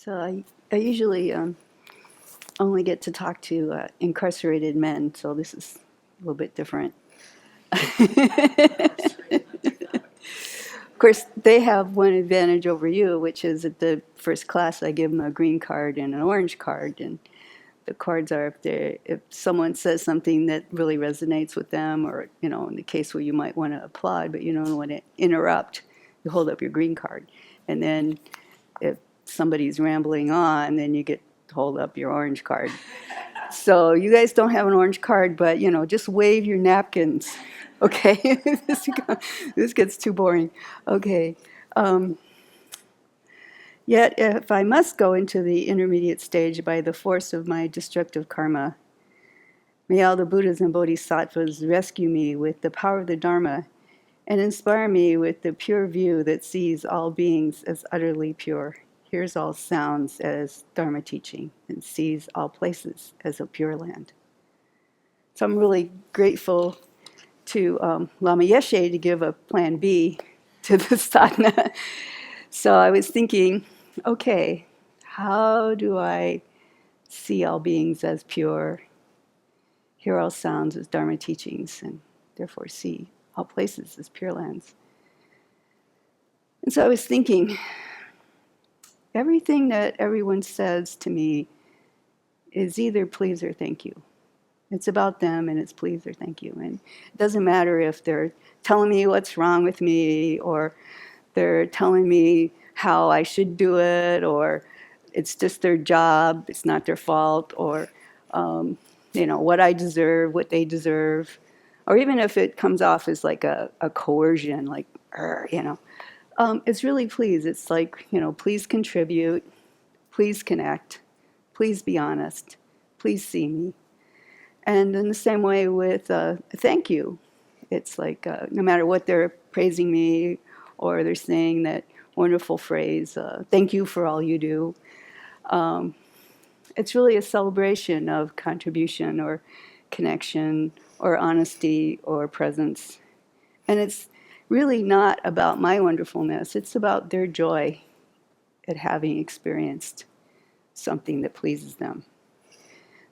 So I usually only get to talk to incarcerated men, so this is a little bit different. Of course, they have one advantage over you, which is at the first class I give them a green card and an orange card, and the cards are if someone says something that really resonates with them, or in the case where you might want to applaud but you don't want to interrupt, you hold up your green card, and then if somebody's rambling on, then you get to hold up your orange card. So you guys don't have an orange card, but just wave your napkins. Okay, this gets too boring. Okay. Yet, if I must go into the intermediate stage by the force of my destructive karma, may all the Buddhas and Bodhisattvas rescue me with the power of the Dharma and inspire me with the pure view that sees all beings as utterly pure, hears all sounds as Dharma teaching, and sees all places as a pure land. So I'm really grateful to Lama Yeshe to give a plan B to the sadhana. So I was thinking, okay, how do I see all beings as pure, hear all sounds as Dharma teachings, and therefore see all places as pure lands? And so I was thinking, everything that everyone says to me is either please or thank you. It's about them and it's please or thank you. And it doesn't matter if they're telling me what's wrong with me, or they're telling me how I should do it, or it's just their job, it's not their fault, or what I deserve, what they deserve, or even if it comes off as like a coercion, like, it's really please. It's like, please contribute, please connect, please be honest, please see me. And in the same way with thank you, it's like no matter what they're praising me or they're saying that wonderful phrase, thank you for all you do, it's really a celebration of contribution or connection or honesty or presence. And it's really not about my wonderfulness, it's about their joy at having experienced something that pleases them.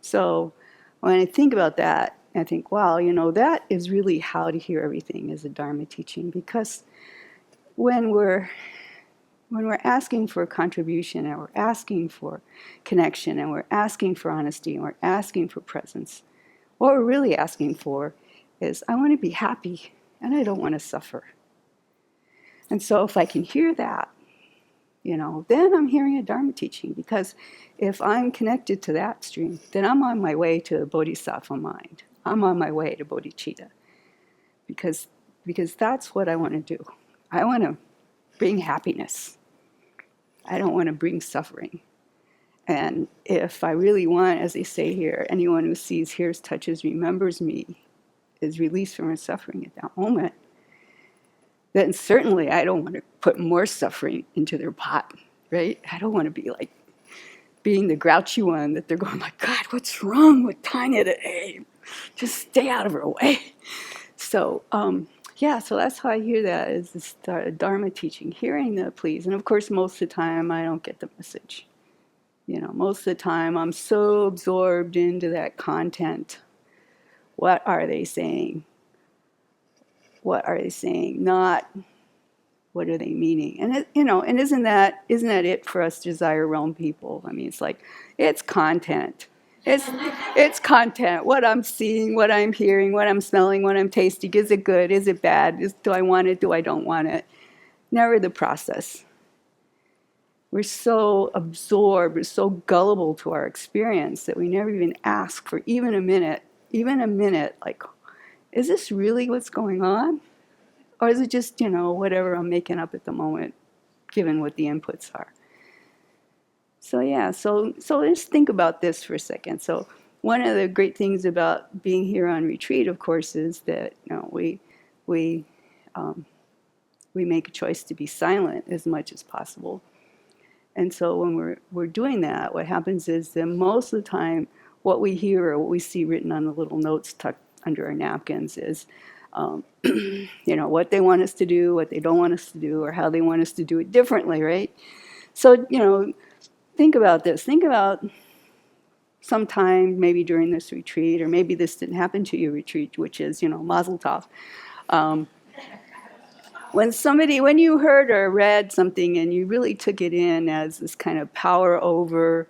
So when I think about that, I think, wow, that is really how to hear everything as a Dharma teaching. Because when we're asking for contribution, and we're asking for connection, and we're asking for honesty, and we're asking for presence, what we're really asking for is, I want to be happy, and I don't want to suffer. And so if I can hear that, then I'm hearing a Dharma teaching, because if I'm connected to that stream, then I'm on my way to a bodhisattva mind. I'm on my way to bodhicitta, because that's what I want to do. I want to bring happiness. I don't want to bring suffering. And if I really want, as they say here, anyone who sees, hears, touches, remembers me is released from her suffering at that moment, then certainly I don't want to put more suffering into their pot, right? I don't want to be like being the grouchy one that they're going like, God, what's wrong with Tanya today? Just stay out of her way. So, so that's how I hear that, is this Dharma teaching, hearing the please. And of course, most of the time, I don't get the message. Most of the time, I'm so absorbed into that content. What are they saying? What are they saying? Not what are they meaning? And and isn't that it for us desire realm people? I mean, it's like, it's content. It's content. What I'm seeing, what I'm hearing, what I'm smelling, what I'm tasting. Is it good? Is it bad? Do I want it? Do I don't want it? Never the process. We're so absorbed, we're so gullible to our experience that we never even ask for even a minute, like, is this really what's going on? Or is it just, whatever I'm making up at the moment, given what the inputs are? So so let's think about this for a second. So one of the great things about being here on retreat, of course, is that we make a choice to be silent as much as possible. And so when we're doing that, what happens is that most of the time, what we hear or what we see written on the little notes tucked under our napkins is, what they want us to do, what they don't want us to do, or how they want us to do it differently, right? So, think about this. Think about sometime maybe during this retreat, or maybe this didn't happen to your retreat, which is, Mazel Tov. When you heard or read something and you really took it in as this kind of power over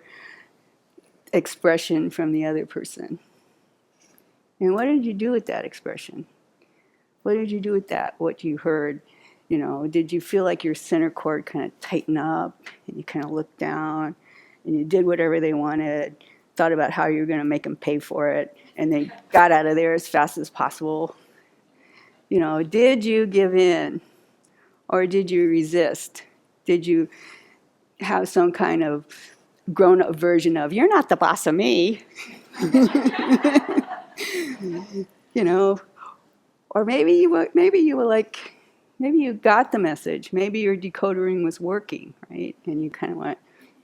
expression from the other person, and what did you do with that expression? What did you do with that, what you heard? Did you feel like your center cord kind of tighten up and you kind of looked down and you did whatever they wanted, thought about how you were going to make them pay for it, and they got out of there as fast as possible? Did you give in? Or did you resist? Did you have some kind of grown-up version of, you're not the boss of me? Or maybe you were like, maybe you got the message. Maybe your decoding was working, right? And you kind of went,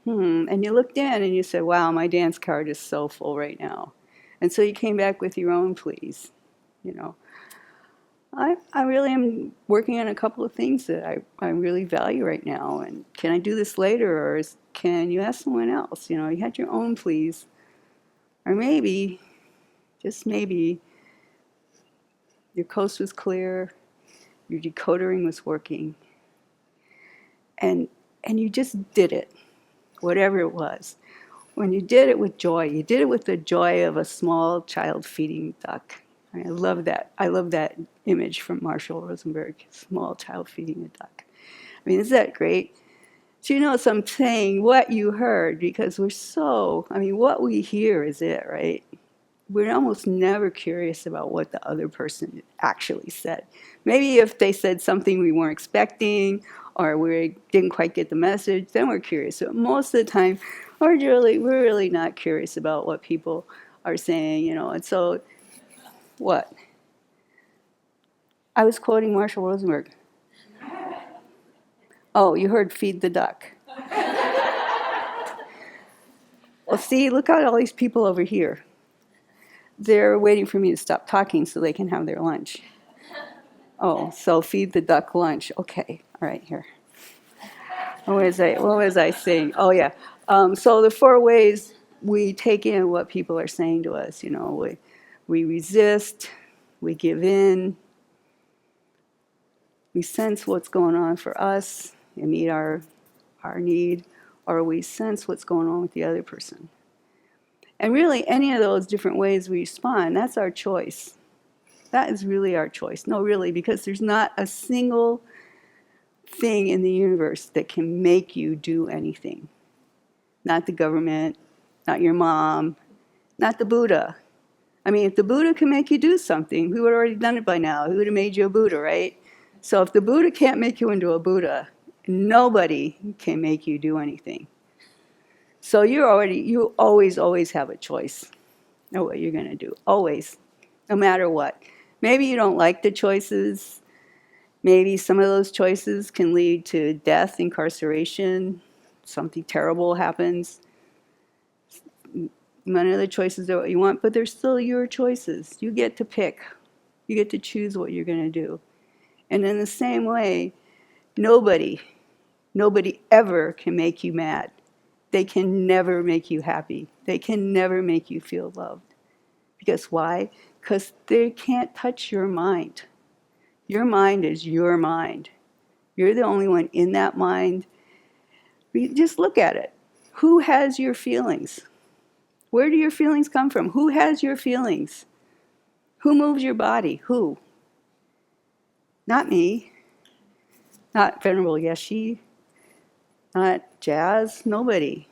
and you looked in and you said, wow, my dance card is so full right now. And so you came back with your own pleas, I really am working on a couple of things that I really value right now. And can I do this later, or can you ask someone else? You had your own pleas. Or maybe, just maybe, your coast was clear, your decoding was working, and you just did it, whatever it was. When you did it with joy, you did it with the joy of a small child feeding duck. I love that. I love that image from Marshall Rosenberg, small child feeding a duck. Isn't that great? So so I'm saying what you heard, because what we hear is it, right? We're almost never curious about what the other person actually said. Maybe if they said something we weren't expecting, or we didn't quite get the message, then we're curious. But most of the time, we're really not curious about what people are saying, and so what? I was quoting Marshall Rosenberg. Oh, you heard feed the duck. Well, see, look at all these people over here. They're waiting for me to stop talking so they can have their lunch. Oh, so feed the duck lunch. Okay, all right, here. What was I saying? Oh, yeah. So the 4 ways we take in what people are saying to us, we resist, we give in, we sense what's going on for us and meet our need, or we sense what's going on with the other person. And really, any of those different ways we respond, that's our choice. That is really our choice. No, really, because there's not a single thing in the universe that can make you do anything. Not the government, not your mom, not the Buddha. If the Buddha can make you do something, we would have already done it by now. He would have made you a Buddha, right? So if the Buddha can't make you into a Buddha, nobody can make you do anything. So you always have a choice of what you're going to do. Always. No matter what. Maybe you don't like the choices. Maybe some of those choices can lead to death, incarceration, something terrible happens. None of the choices are what you want, but they're still your choices. You get to pick. You get to choose what you're going to do. And in the same way, nobody ever can make you mad. They can never make you happy. They can never make you feel loved. Because why? Because they can't touch your mind. Your mind is your mind. You're the only one in that mind. Just look at it. Who has your feelings? Where do your feelings come from? Who has your feelings? Who moves your body? Who? Not me. Not Venerable Yeshe. Not Jazz. Nobody.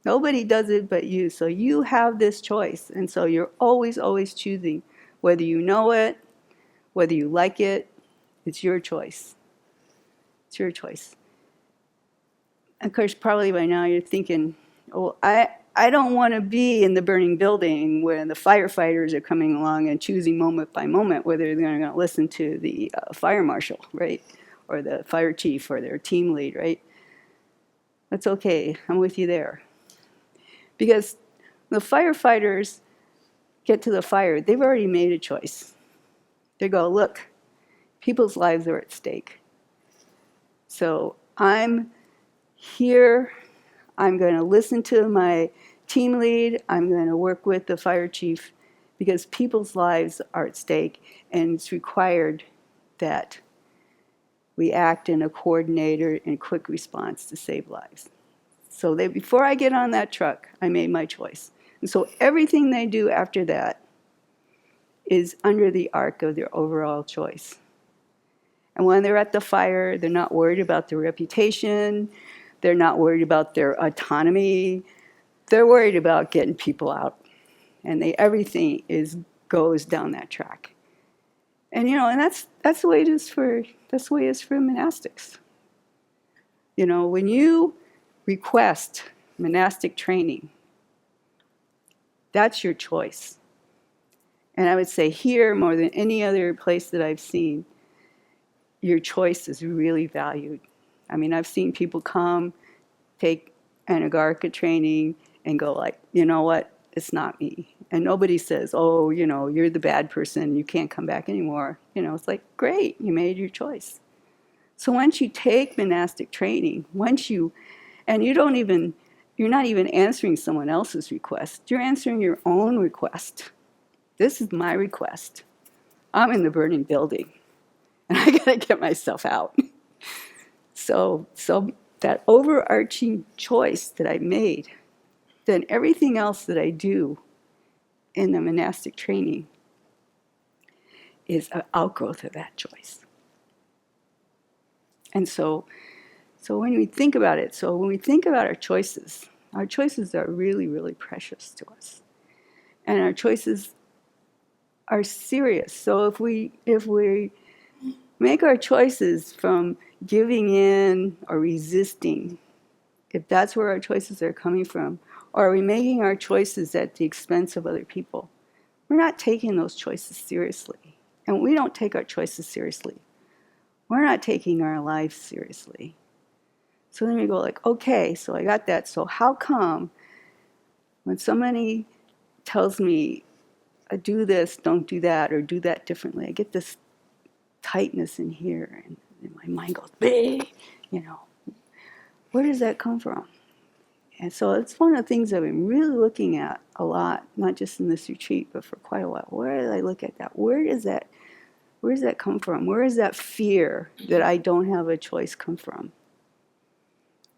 Nobody does it but you. So you have this choice. And so you're always choosing. Whether you know it, whether you like it, it's your choice. It's your choice. Of course, probably by now you're thinking, oh, I don't want to be in the burning building when the firefighters are coming along and choosing moment by moment whether they're going to listen to the fire marshal, right? Or the fire chief or their team lead, right? That's okay. I'm with you there. Because the firefighters get to the fire, they've already made a choice. They go, look, people's lives are at stake. So I'm here, I'm going to listen to my team lead. I'm going to work with the fire chief because people's lives are at stake, and it's required that we act in a coordinated and quick response to save lives. So before I get on that truck, I made my choice. And so everything they do after that is under the arc of their overall choice. And when they're at the fire, they're not worried about their reputation. They're not worried about their autonomy. They're worried about getting people out. And everything goes down that track. And and that's the way it is for monastics. When you request monastic training, that's your choice. And I would say here, more than any other place that I've seen, your choice is really valued. I mean, I've seen people come, take anagarika training, and go like, you know what, it's not me. And nobody says, oh, you're the bad person, you can't come back anymore. It's like, great, you made your choice. So once you take monastic training, you're not even answering someone else's request, you're answering your own request. This is my request. I'm in the burning building, and I gotta get myself out. So that overarching choice that I made, then everything else that I do in the monastic training is an outgrowth of that choice. And so when we think about it, when we think about our choices are really, really precious to us. And our choices are serious. So if we make our choices from giving in or resisting, if that's where our choices are coming from, or are we making our choices at the expense of other people, we're not taking those choices seriously. And when we don't take our choices seriously, we're not taking our lives seriously. So then we go like, okay, so I got that. So how come when somebody tells me, do this, don't do that, or do that differently, I get this tightness in here, and my mind goes, big, where does that come from? And so it's one of the things I've been really looking at a lot, not just in this retreat, but for quite a while. Where did I look at that? Where does that come from? Where does that fear that I don't have a choice come from?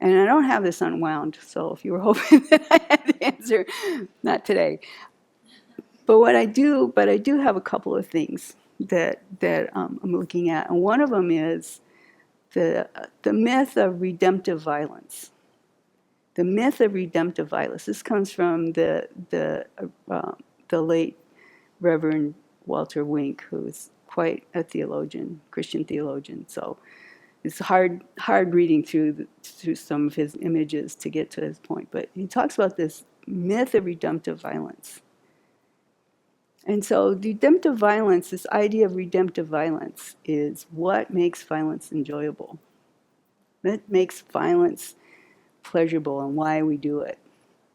And I don't have this unwound, so if you were hoping that I had the answer, not today. But I do have a couple of things that I'm looking at, and one of them is the myth of redemptive violence. The myth of redemptive violence. This comes from the late Reverend Walter Wink, who is quite a theologian, Christian theologian. So it's hard reading through some of his images to get to his point. But he talks about this myth of redemptive violence. And so redemptive violence, this idea of redemptive violence, is what makes violence enjoyable. What makes violence pleasurable and why we do it.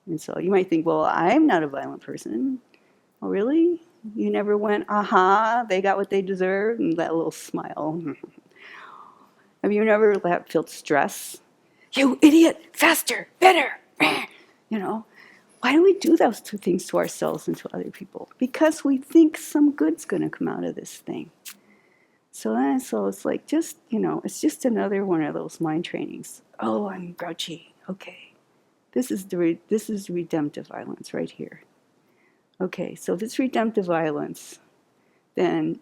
And so you might think, well, I'm not a violent person. Oh, really? You never went, aha, they got what they deserve, and that little smile. Have you never felt stress? You idiot, faster, better. Why do we do those two things to ourselves and to other people? Because we think some good's going to come out of this thing. So it's like it's just another one of those mind trainings. Oh, I'm grouchy. Okay, this is redemptive violence right here. Okay, so if it's redemptive violence, then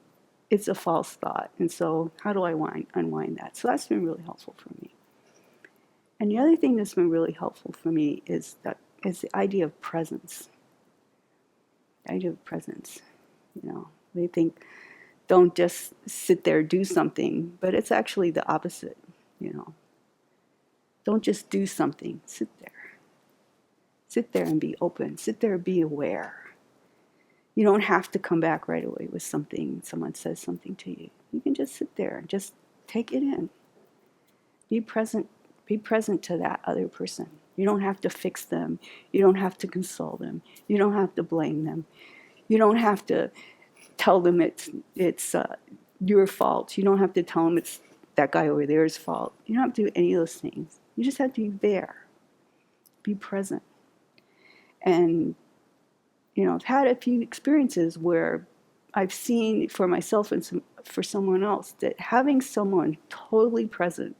it's a false thought. And so how do I unwind that? So that's been really helpful for me. And the other thing that's been really helpful for me is the idea of presence. The idea of presence. They think, don't just sit there, do something, but it's actually the opposite. Don't just do something, sit there. Sit there and be open. Sit there and be aware. You don't have to come back right away with someone says something to you. You can just sit there and just take it in. Be present to that other person. You don't have to fix them. You don't have to console them. You don't have to blame them. You don't have to tell them it's your fault. You don't have to tell them it's that guy over there's fault. You don't have to do any of those things. You just have to be there. be present. And, I've had a few experiences where I've seen for myself and for someone else that having someone totally present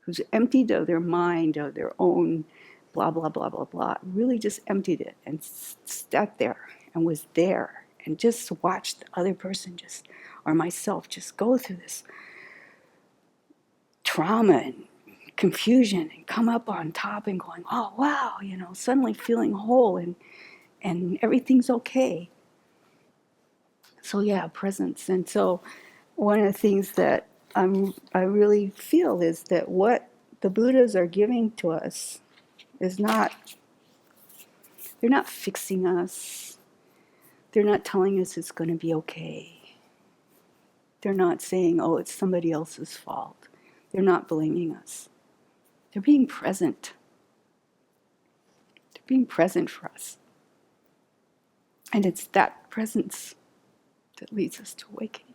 who's emptied of their mind, of their own blah, blah, blah, blah, blah, really just emptied it and sat there and was there and just watched the other person or myself just go through this trauma and confusion and come up on top and going, oh, wow, suddenly feeling whole and everything's okay. So yeah, presence. And so one of the things that I really feel is that what the Buddhas are giving to us is they're not fixing us. They're not telling us it's going to be okay. They're not saying, oh, it's somebody else's fault. They're not blaming us. They're being present. They're being present for us. And it's that presence that leads us to awakening.